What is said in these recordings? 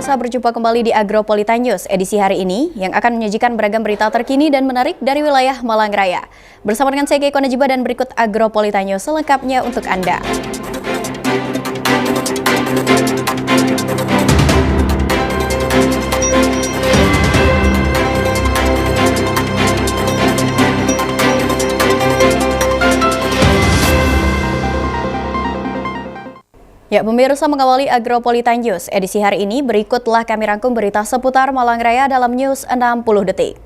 pemirsa, berjumpa kembali di Agropolitan News edisi hari ini yang akan menyajikan beragam berita terkini dan menarik dari wilayah Malang Raya. Bersama dengan saya Keiko Najiba dan berikut Agropolitan News selengkapnya untuk Anda. Ya, pemirsa, mengawali Agropolitan News edisi hari ini, berikutlah kami rangkum berita seputar Malang Raya dalam News 60 Detik.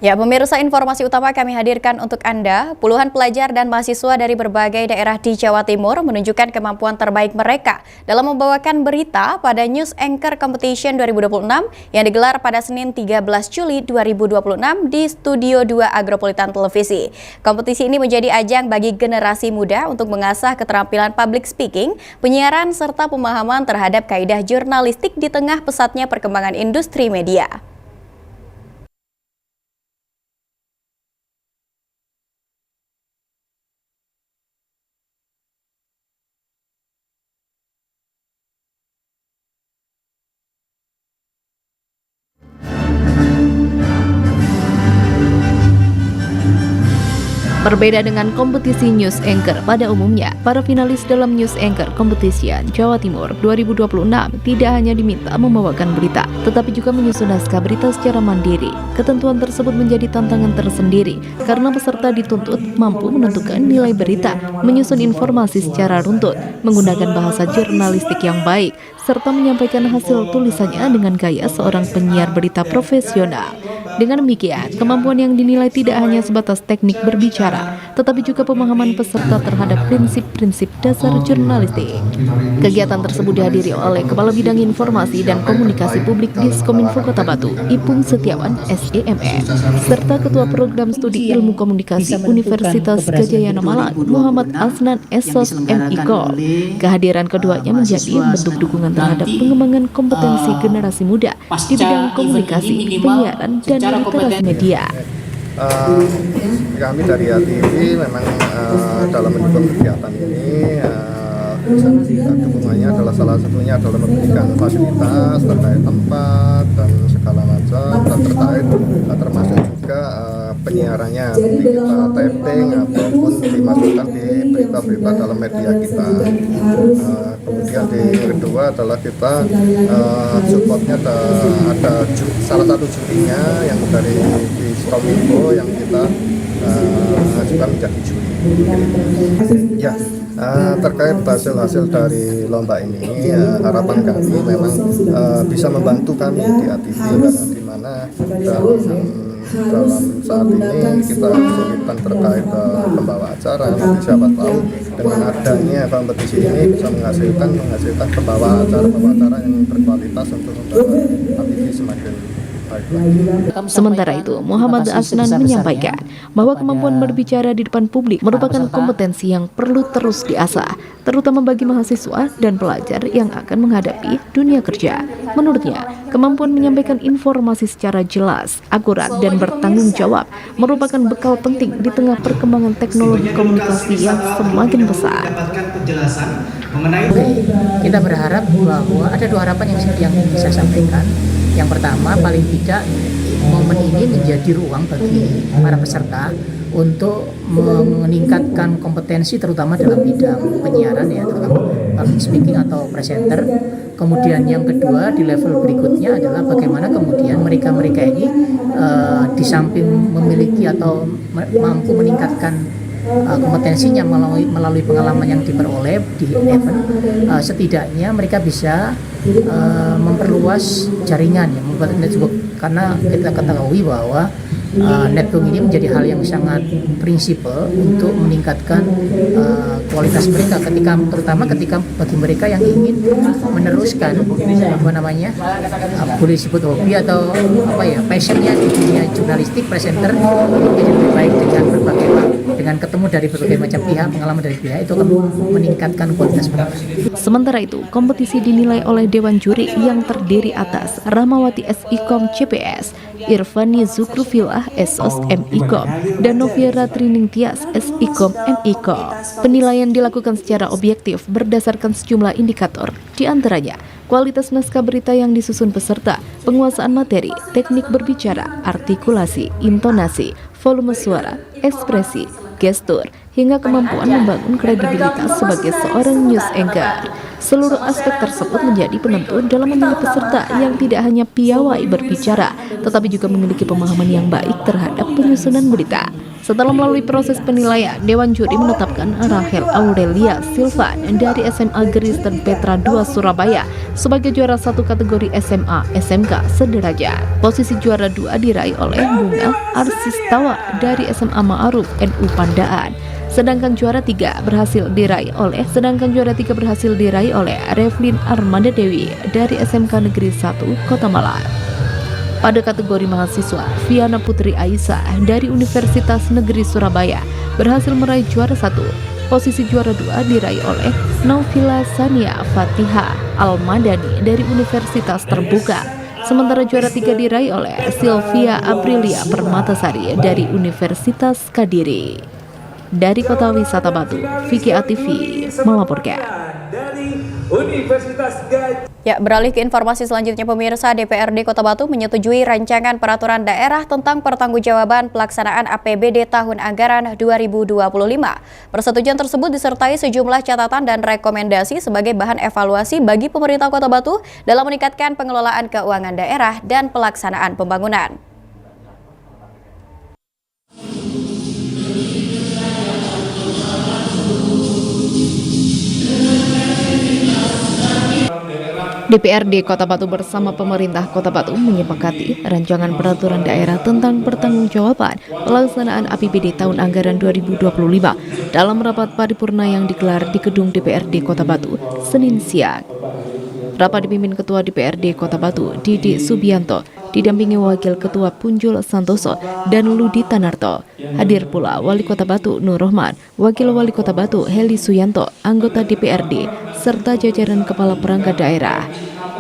Ya, pemirsa, informasi utama kami hadirkan untuk Anda. Puluhan pelajar dan mahasiswa dari berbagai daerah di Jawa Timur menunjukkan kemampuan terbaik mereka dalam membawakan berita pada News Anchor Competition 2026 yang digelar pada Senin 13 Juli 2026 di Studio 2 Agropolitan Televisi. Kompetisi ini menjadi ajang bagi generasi muda untuk mengasah keterampilan public speaking, penyiaran, serta pemahaman terhadap kaidah jurnalistik di tengah pesatnya perkembangan industri media. Berbeda dengan kompetisi News Anchor pada umumnya, para finalis dalam News Anchor Competition Jawa Timur 2026 tidak hanya diminta membawakan berita, tetapi juga menyusun naskah berita secara mandiri. Ketentuan tersebut menjadi tantangan tersendiri karena peserta dituntut mampu menentukan nilai berita, menyusun informasi secara runtut, menggunakan bahasa jurnalistik yang baik, serta menyampaikan hasil tulisannya dengan gaya seorang penyiar berita profesional. Dengan demikian, kemampuan yang dinilai tidak hanya sebatas teknik berbicara, tetapi juga pemahaman peserta terhadap prinsip-prinsip dasar jurnalistik. Kegiatan tersebut dihadiri oleh Kepala Bidang Informasi dan Komunikasi Publik Diskominfo Kota Batu, Ipung Setiawan, SEMM, serta Ketua Program Studi Ilmu Komunikasi Universitas Gadjah Malang, Muhammad Asnan Esos MIKOL. Kehadiran keduanya menjadi bentuk dukungan terhadap pengembangan kompetensi generasi muda di bidang komunikasi, penyiaran, dan literasi media. Kami dari ATV memang dalam mendukung kegiatan ini, dukungannya adalah salah satunya adalah memberikan fasilitas terkait tempat dan segala macam, dan termasuk juga penyiarannya, kita taping ataupun dimasukkan di berita-berita dalam media kita. Kemudian yang kedua adalah kita supportnya ada salah satu jurinya yang dari Diskominfo yang kita juga menjadi juri. Ya, terkait hasil-hasil dari lomba ini, harapan kami memang bisa membantu kami di ATV, karena di mana dalam saat ini kita kesulitan terkait pembawa acara. Nanti siapa tahu dengan adanya kompetisi ini bisa menghasilkan pembawa acara yang berkualitas untuk membawa ATV semakin baik lagi. Sementara itu, Muhammad Asnan menyampaikan bahwa kemampuan berbicara di depan publik merupakan kompetensi yang perlu terus diasah, terutama bagi mahasiswa dan pelajar yang akan menghadapi dunia kerja. Menurutnya, kemampuan menyampaikan informasi secara jelas, akurat, dan bertanggung jawab merupakan bekal penting di tengah perkembangan teknologi komunikasi yang semakin pesat. Kita berharap bahwa ada dua harapan yang ingin saya sampaikan. Yang pertama, paling tidak momen ini menjadi ruang bagi para peserta untuk meningkatkan kompetensi terutama dalam bidang penyiaran, ya, terutama public speaking atau presenter, Kemudian yang kedua di level berikutnya adalah bagaimana kemudian mereka-mereka ini di samping memiliki atau mampu meningkatkan kompetensinya melalui pengalaman yang diperoleh di event, setidaknya mereka bisa memperluas jaringan, ya, membuat network, karena kita ketahui bahwa network ini menjadi hal yang sangat prinsipal untuk meningkatkan kualitas mereka, terutama ketika bagi mereka yang ingin meneruskan boleh disebut hobi atau passionnya di dunia jurnalistik, presenter, menjadi lebih baik dengan ketemu dari berbagai macam pihak, pengalaman dari pihak itu akan meningkatkan kualitas mereka. Sementara itu, kompetisi dinilai oleh Dewan Juri yang terdiri atas Rahmawati SIKOM CPS, Irvani Zukrufilah Esos MIKOM, dan Noviera Trining Tias SIKOM MIKOM. Penilaian dilakukan secara objektif berdasarkan sejumlah indikator, di antaranya kualitas naskah berita yang disusun peserta, penguasaan materi, teknik berbicara, artikulasi, intonasi, volume suara, ekspresi, gestur, hingga kemampuan membangun kredibilitas sebagai seorang news anchor. Seluruh aspek tersebut menjadi penentu dalam memilih peserta yang tidak hanya piawai berbicara, tetapi juga memiliki pemahaman yang baik terhadap penyusunan berita. Setelah melalui proses penilaian, Dewan Juri menetapkan Rahel Aurelia Silvan dari SMA Kristen Petra II Surabaya sebagai juara satu kategori SMA SMK sederajat. Posisi juara 2 diraih oleh Bunga Arsistawa dari SMA Ma'aruf NU Pandaan. Sedangkan juara 3 berhasil diraih oleh Revlin Armanda Dewi dari SMK Negeri 1 Kota Malang. Pada kategori mahasiswa, Viana Putri Aisyah dari Universitas Negeri Surabaya berhasil meraih juara 1. Posisi juara 2 diraih oleh Naufila Sania Fatihah Al-Madani dari Universitas Terbuka. Sementara juara 3 diraih oleh Sylvia Aprilia Permatasari dari Universitas Kadiri. Dari Kota Wisata Batu, Vicky ATV melaporkan. Ya, beralih ke informasi selanjutnya, pemirsa, DPRD Kota Batu menyetujui rancangan peraturan daerah tentang pertanggungjawaban pelaksanaan APBD tahun anggaran 2025. Persetujuan tersebut disertai sejumlah catatan dan rekomendasi sebagai bahan evaluasi bagi pemerintah Kota Batu dalam meningkatkan pengelolaan keuangan daerah dan pelaksanaan pembangunan. DPRD Kota Batu bersama pemerintah Kota Batu menyepakati rancangan peraturan daerah tentang pertanggungjawaban pelaksanaan APBD tahun anggaran 2025 dalam rapat paripurna yang digelar di gedung DPRD Kota Batu Senin siang. Rapat dipimpin Ketua DPRD Kota Batu Didi Subianto, didampingi Wakil Ketua Punjul Santoso dan Ludi Tanarto. Hadir pula Wali Kota Batu Nur Rohman, Wakil Wali Kota Batu Heli Suyanto, anggota DPRD, serta jajaran kepala perangkat daerah.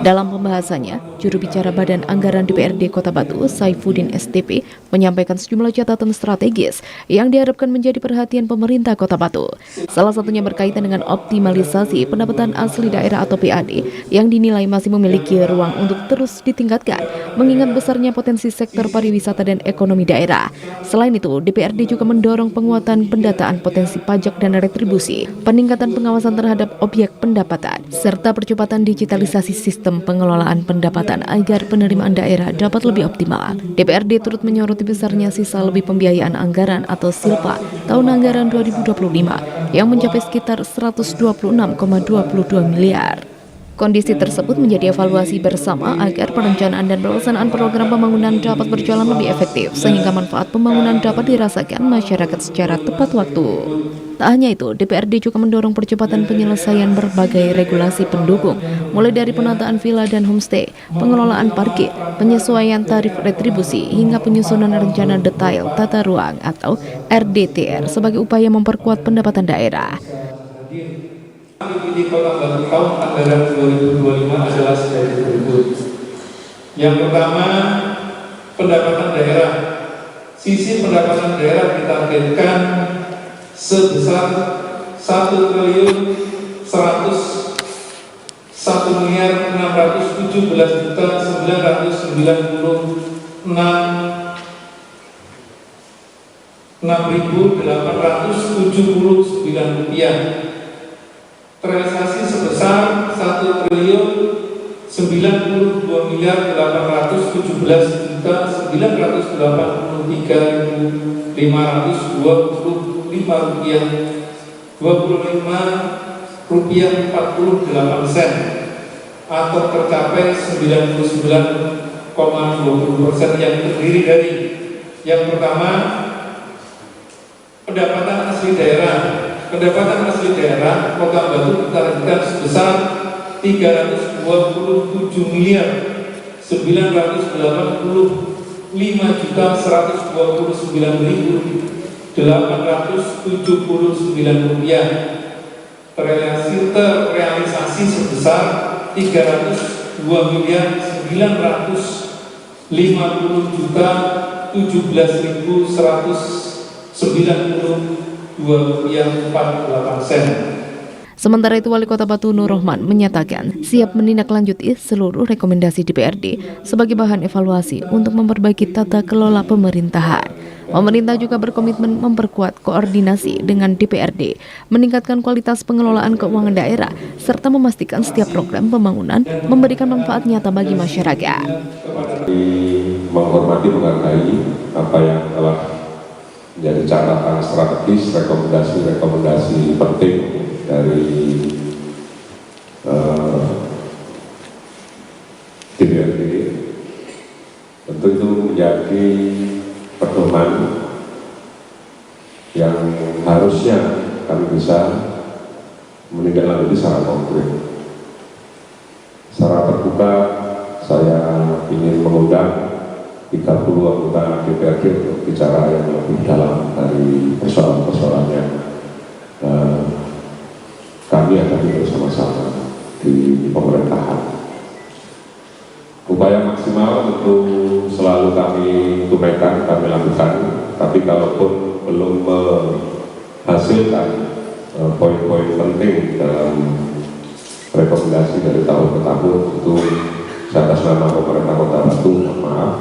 Dalam pembahasannya, juru bicara Badan Anggaran DPRD Kota Batu, Saifuddin STP, menyampaikan sejumlah catatan strategis yang diharapkan menjadi perhatian pemerintah Kota Batu. Salah satunya berkaitan dengan optimalisasi pendapatan asli daerah atau PAD yang dinilai masih memiliki ruang untuk terus ditingkatkan, mengingat besarnya potensi sektor pariwisata dan ekonomi daerah. Selain itu, DPRD juga mendorong penguatan pendataan potensi pajak dan retribusi, peningkatan pengawasan terhadap objek pendapatan, serta percepatan digitalisasi sistem pengelolaan pendapatan agar penerimaan daerah dapat lebih optimal. DPRD turut menyoroti besarnya sisa lebih pembiayaan anggaran atau SILPA tahun anggaran 2025 yang mencapai sekitar 126,22 miliar. Kondisi tersebut menjadi evaluasi bersama agar perencanaan dan pelaksanaan program pembangunan dapat berjalan lebih efektif sehingga manfaat pembangunan dapat dirasakan masyarakat secara tepat waktu. Tak hanya itu, DPRD juga mendorong percepatan penyelesaian berbagai regulasi pendukung, mulai dari penataan villa dan homestay, pengelolaan parkir, penyesuaian tarif retribusi, hingga penyusunan rencana detail tata ruang atau RDTR sebagai upaya memperkuat pendapatan daerah. APBD Kota Batu tahun anggaran 2025 adalah sebagai berikut. Yang pertama, pendapatan daerah. Sisi pendapatan daerah ditargetkan sebesar 1.617.969.879 rupiah. Terrealisasi sebesar 1.617.969.879 Rp9.993.525.48 atau tercapai 99,20% yang terdiri dari yang pertama pendapatan asli daerah. Pendapatan asli daerah Kota Batu ditargetkan sebesar Rp302.929.879. Terrealisasi sebesar Rp302.990.192.48. Sementara itu, Wali Kota Batu Nur Rohman menyatakan siap menindaklanjuti seluruh rekomendasi DPRD sebagai bahan evaluasi untuk memperbaiki tata kelola pemerintahan. Pemerintah juga berkomitmen memperkuat koordinasi dengan DPRD, meningkatkan kualitas pengelolaan keuangan daerah, serta memastikan setiap program pembangunan memberikan manfaat nyata bagi masyarakat. Menghormati, menghargai apa yang telah menjadi catatan strategis, rekomendasi-rekomendasi penting dari DPRD. Tentu itu menjadi pedoman yang harusnya kami bisa menindaklanjuti secara konkret. Secara terbuka, saya ingin mengundang 30 anggota DPRD untuk bicara yang lebih dalam dari persoalan-persoalan yang kami hadapi bersama-sama di pemerintahan. Upaya maksimal tentu selalu kami tunaikan, kami lakukan, tapi kalaupun belum menghasilkan poin-poin penting dalam rekomendasi dari tahun ke tahun, itu saya atas nama pemerintah Kota Batu, mohon maaf.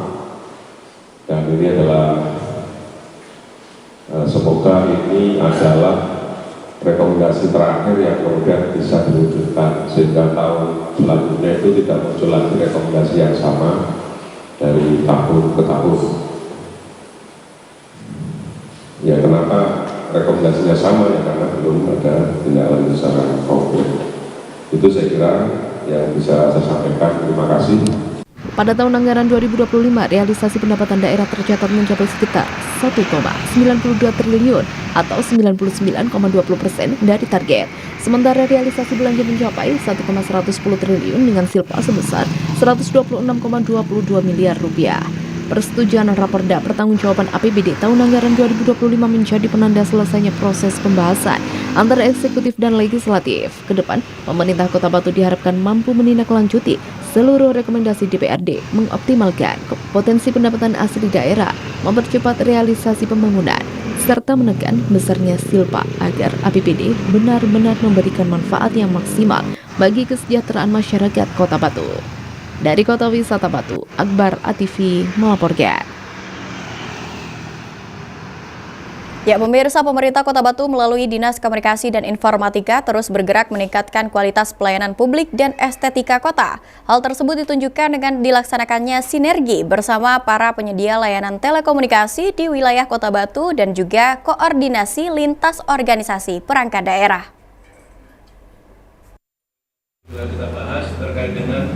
Dan ini adalah semoga ini adalah rekomendasi terakhir yang kemudian bisa diwujudkan, sehingga tahun selanjutnya itu tidak muncul lagi rekomendasi yang sama dari tahun ke tahun. Ya, kenapa rekomendasinya sama? Ya karena belum ada tindak lanjut secara konkret. Itu saya kira yang bisa saya sampaikan. Terima kasih. Pada tahun anggaran 2025, realisasi pendapatan daerah tercatat mencapai sekitar 1,92 triliun atau 99,20% dari target. Sementara realisasi belanja mencapai 1,110 triliun dengan silpa sebesar 126,22 miliar rupiah. Persetujuan Raperda Pertanggungjawaban APBD tahun anggaran 2025 menjadi penanda selesainya proses pembahasan antara eksekutif dan legislatif. Kedepan, pemerintah Kota Batu diharapkan mampu menindaklanjuti seluruh rekomendasi DPRD, mengoptimalkan potensi pendapatan asli daerah, mempercepat realisasi pembangunan, serta menekan besarnya silpa agar APBD benar-benar memberikan manfaat yang maksimal bagi kesejahteraan masyarakat Kota Batu. Dari Kota Wisata Batu, Akbar ATV melaporkan. Ya, pemirsa, pemerintah Kota Batu melalui Dinas Komunikasi dan Informatika terus bergerak meningkatkan kualitas pelayanan publik dan estetika kota. Hal tersebut ditunjukkan dengan dilaksanakannya sinergi bersama para penyedia layanan telekomunikasi di wilayah Kota Batu dan juga koordinasi lintas organisasi perangkat daerah. Kita bahas terkait dengan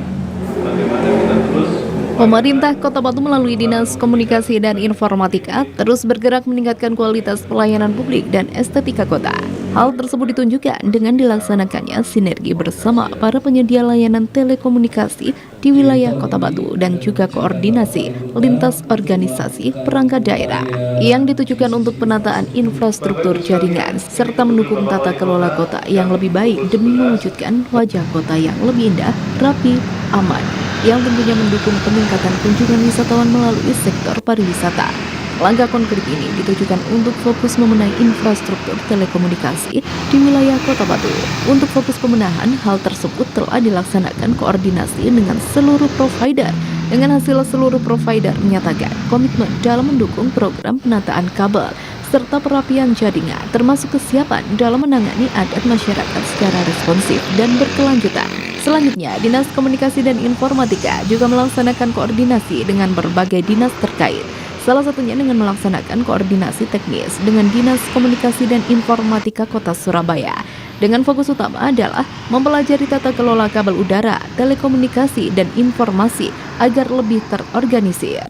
bagaimana kita terus Pemerintah Kota Batu melalui Dinas Komunikasi dan Informatika terus bergerak meningkatkan kualitas pelayanan publik dan estetika kota. Hal tersebut ditunjukkan dengan dilaksanakannya sinergi bersama para penyedia layanan telekomunikasi di wilayah Kota Batu dan juga koordinasi lintas organisasi perangkat daerah yang ditujukan untuk penataan infrastruktur jaringan serta mendukung tata kelola kota yang lebih baik demi mewujudkan wajah kota yang lebih indah, rapi, aman, yang tentunya mendukung peningkatan kunjungan wisatawan melalui sektor pariwisata. Langkah konkret ini ditujukan untuk fokus membenahi infrastruktur telekomunikasi di wilayah Kota Batu. Untuk fokus pembenahan, hal tersebut telah dilaksanakan koordinasi dengan seluruh provider. Dengan hasil, seluruh provider menyatakan komitmen dalam mendukung program penataan kabel serta perapian jaringan, termasuk kesiapan dalam menangani adat masyarakat secara responsif dan berkelanjutan, Selanjutnya, Dinas Komunikasi dan Informatika juga melaksanakan koordinasi dengan berbagai dinas terkait. Salah satunya dengan melaksanakan koordinasi teknis dengan Dinas Komunikasi dan Informatika Kota Surabaya. Dengan fokus utama adalah mempelajari tata kelola kabel udara, telekomunikasi, dan informasi agar lebih terorganisir.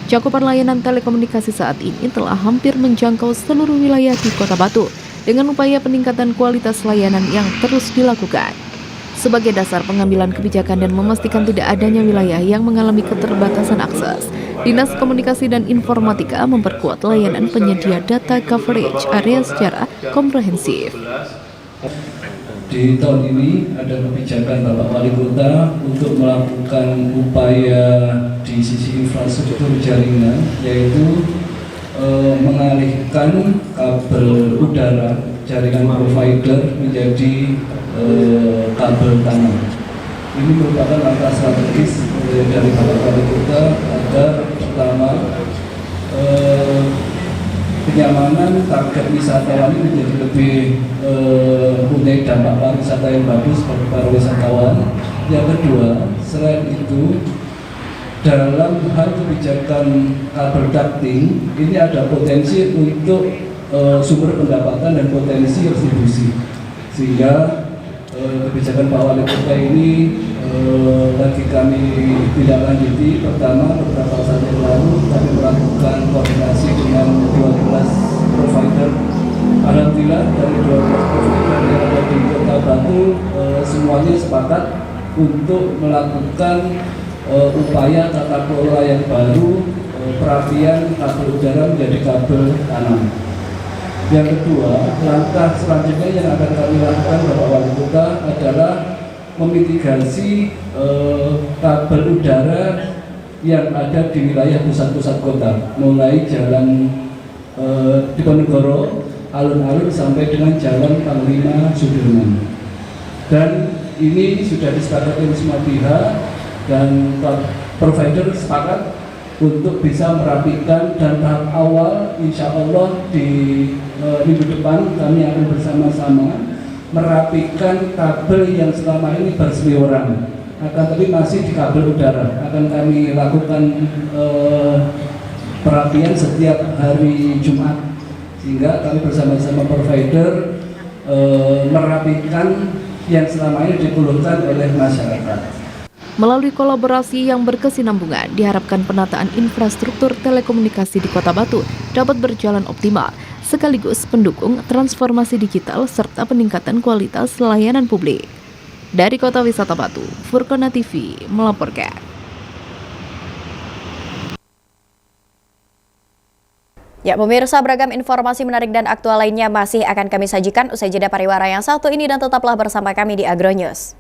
Cakupan layanan telekomunikasi saat ini telah hampir menjangkau seluruh wilayah di Kota Batu dengan upaya peningkatan kualitas layanan yang terus dilakukan. Sebagai dasar pengambilan kebijakan dan memastikan tidak adanya wilayah yang mengalami keterbatasan akses, Dinas Komunikasi dan Informatika memperkuat layanan penyedia data coverage area secara komprehensif. Di tahun ini ada kebijakan Bapak Wali Kota untuk melakukan upaya di sisi infrastruktur jaringan, yaitu mengalihkan kabel udara jaringan provider menjadi kabel tanah. Ini merupakan langkah strategis dari Bapak Wali Kota agar pertama kenyamanan target wisatawan ini menjadi lebih punya dampak pariwisata yang bagus bagi para wisatawan. Yang kedua, selain itu dalam hal kebijakan kabel ducting ini ada potensi untuk sumber pendapatan dan potensi distribusi, sehingga kebijakan Pak Wali Kota ini lagi kami tidak lanjuti. Pertama, beberapa saat yang lalu kami melakukan koordinasi dengan 12 provider. Alhamdulillah dari 12 provider yang ada di Kota Batu semuanya sepakat untuk melakukan upaya tata kelola yang baru, perapian kabel udara menjadi kabel tanah. Yang kedua, langkah selanjutnya yang akan kami lakukan Bapak Wali Kota adalah memitigasi kabel udara yang ada di wilayah pusat-pusat kota, mulai jalan Diponegoro, alun-alun sampai dengan jalan Panglima Sudirman. Dan ini sudah disepakati oleh semua pihak dan provider sepakat untuk bisa merapikan, dan tahap awal insya Allah di minggu depan kami akan bersama-sama merapikan kabel yang selama ini berseliweran, akan tapi masih di kabel udara. Akan kami lakukan perapian setiap hari Jumat, sehingga kami bersama-sama provider merapikan yang selama ini dikeluhkan oleh masyarakat. Melalui kolaborasi yang berkesinambungan, diharapkan penataan infrastruktur telekomunikasi di Kota Batu dapat berjalan optimal, sekaligus pendukung transformasi digital serta peningkatan kualitas layanan publik. Dari Kota Wisata Batu, Furqana TV melaporkan. Ya, pemirsa, beragam informasi menarik dan aktual lainnya masih akan kami sajikan usai jeda pariwara yang satu ini, dan tetaplah bersama kami di Agronews.